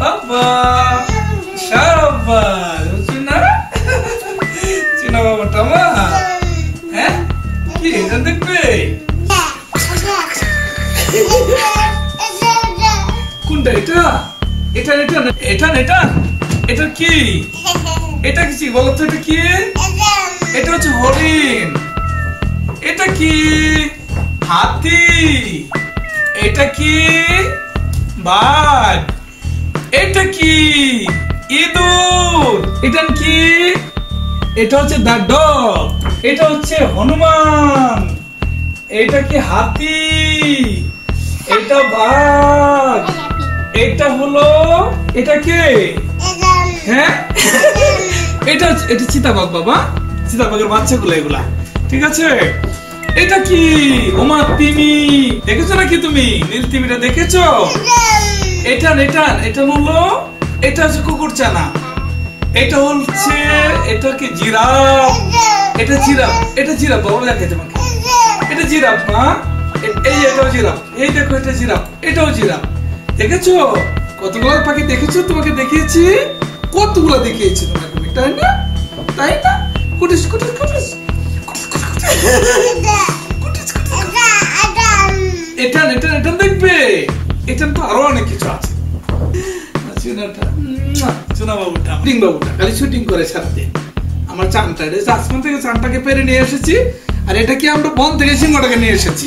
বাবা শাবাশ চুনা চুনা বাবাটা মা হ্যাঁ কি এটা দেখবে কোনটা এটা এটা এটা এটা এটা এটা কি এটা কি বলো তো এটা কি এটা হচ্ছে হরিণ এটা কি হাতি এটা কি বাঘ এটা কি ইঁদুর এটা কি এটা হচ্ছে দা ডগ এটা হচ্ছে হনুমান এটা কি হাতি এটা বাঘ এটা হলো এটা কে হ্যাঁ এটা এটা চিতাবাঘ বাবা চিতাবাঘের বাচ্চাগুলো এগুলা ঠিক আছে এটা কি ওমা তিমি দেখেছো নাকি তুমি নীল তিমিটা দেখেছো এটা এটা এটা হলো এটা হচ্ছে কুকুরছানা এটা হচ্ছে এটা কি জিরাফ এটা জিরাফ এটা জিরাফ বাবা দেখে তোমাকে এটা জিরাফ না এই এটাও জিরাফ এই দেখো এটা জিরাফ এটাও জিরাফ দেখেছো কতগুলো পাখি দেখেছো তোমাকে দেখিয়েছি কতগুলো দেখিয়েছি তোমাকে তাই না তাই না কুটিস কুটিস কুটিস এটা এটা এটা দেখবে এটা তো আরো অনেক কিছু আছে চুনা বাবুটা টিং বাবুটা খালি শুটিং করে সারাদিন আমার চানটা আসমান থেকে চানটাকে পেরে নিয়ে এসেছি আর এটা কি আমরা বন থেকে সিংহটাকে নিয়ে এসেছি